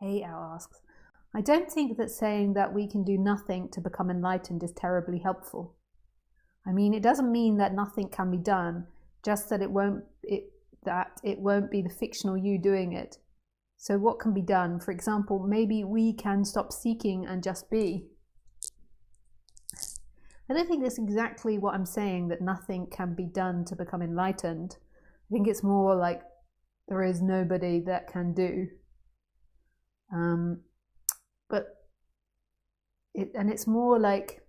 A.L. asks, I don't think that saying that we can do nothing to become enlightened is terribly helpful. I mean, it doesn't mean that nothing can be done, just that it won't be the fictional you doing it. So what can be done? For example, maybe we can stop seeking and just be. I don't think that's exactly what I'm saying, that nothing can be done to become enlightened. I think it's more like there is nobody that can do. It's more like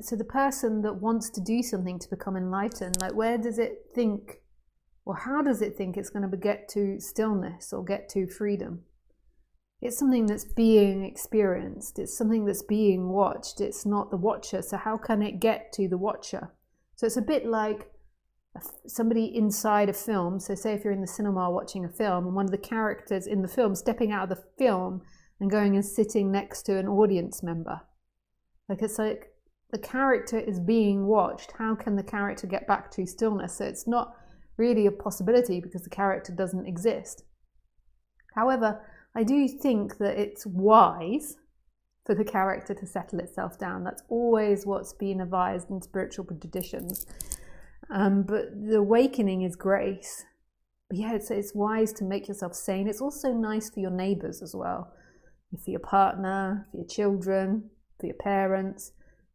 so the person that wants to do something to become enlightened, like where does it think, or how does it think it's going to get to stillness or get to freedom? It's something that's being experienced. It's something that's being watched. It's not the watcher. So how can it get to the watcher? So it's a bit like somebody inside a film. So say if you're in the cinema watching a film and one of the characters in the film stepping out of the film and going and sitting next to an audience member. It's like the character is being watched. How can the character get back to stillness? So it's not really a possibility because the character doesn't exist. However, I do think that it's wise for the character to settle itself down. That's always what's been advised in spiritual traditions. But the awakening is grace. But yeah, it's wise to make yourself sane. It's also nice for your neighbors as well, for your partner, for your children, for your parents,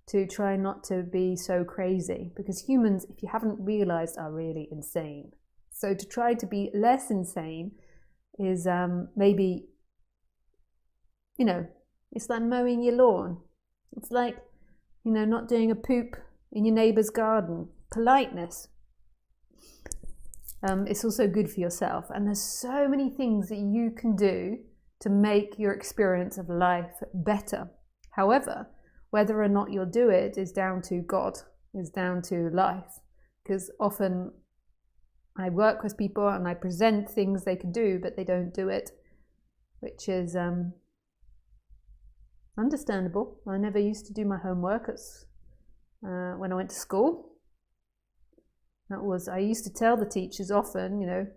to try not to be so crazy, because humans, if you haven't realized, are really insane. So to try to be less insane is maybe, it's like mowing your lawn. It's like, not doing a poop in your neighbor's garden. Politeness. It's also good for yourself. And there's so many things that you can do to make your experience of life better. However, whether or not you'll do it is down to God, is down to life. Because often I work with people and I present things they can do, but they don't do it, which is understandable. I never used to do my homework when I went to school. I used to tell the teachers often,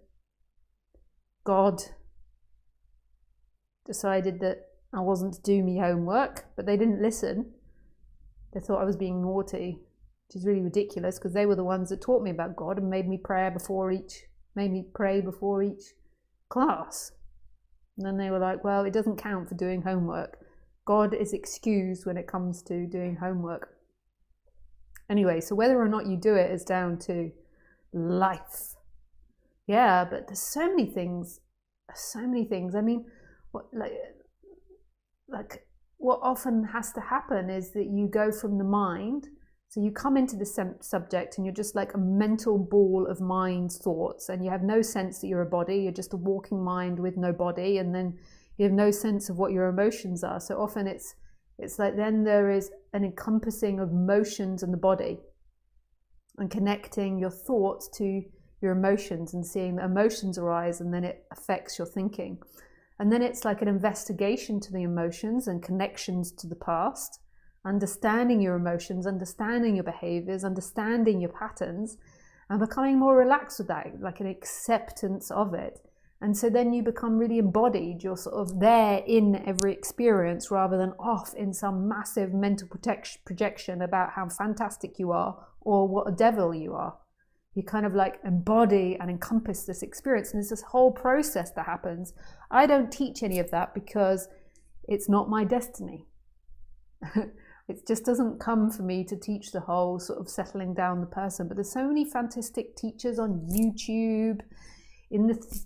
God decided that I wasn't to do my homework, but they didn't listen. They thought I was being naughty, which is really ridiculous because they were the ones that taught me about God and made me pray before each class. And then they were like, well, it doesn't count for doing homework. God is excused when it comes to doing homework. Anyway, so whether or not you do it is down to life. Yeah, but there's so many things. I mean, what often has to happen is that you go from the mind. So you come into the subject and you're just like a mental ball of mind thoughts, and you have no sense that you're a body. You're just a walking mind with no body, and then you have no sense of what your emotions are. So often it's like then there is an encompassing of motions in the body, and connecting your thoughts to your emotions and seeing the emotions arise, and then it affects your thinking. And then it's like an investigation to the emotions and connections to the past, understanding your emotions, understanding your behaviors, understanding your patterns, and becoming more relaxed with that, like an acceptance of it. And so then you become really embodied. You're sort of there in every experience rather than off in some massive mental projection about how fantastic you are or what a devil you are. You kind of like embody and encompass this experience. And there's this whole process that happens. I don't teach any of that because it's not my destiny. It just doesn't come for me to teach the whole sort of settling down the person. But there's so many fantastic teachers on YouTube, in the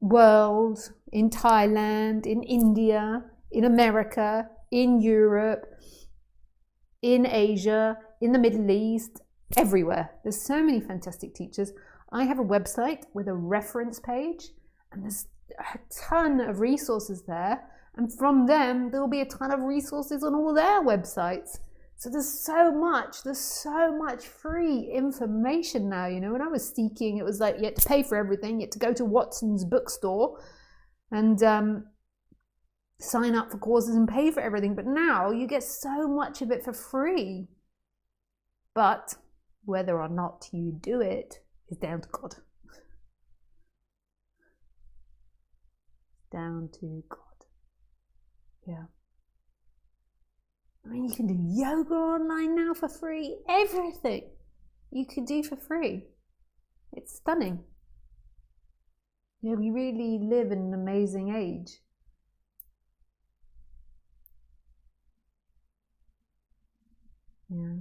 world, in Thailand, in India, in America, in Europe, in Asia, in the Middle East, everywhere. There's so many fantastic teachers. I have a website with a reference page, and there's a ton of resources there. And from them, there'll be a ton of resources on all their websites. So there's so much free information now. When I was seeking, it was like you had to pay for everything. You had to go to Watson's bookstore and sign up for courses and pay for everything. But now you get so much of it for free. But whether or not you do it is down to God. down to God. Yeah. I mean, you can do yoga online now for free. Everything you can do for free. It's stunning. You know, we really live in an amazing age. Yeah.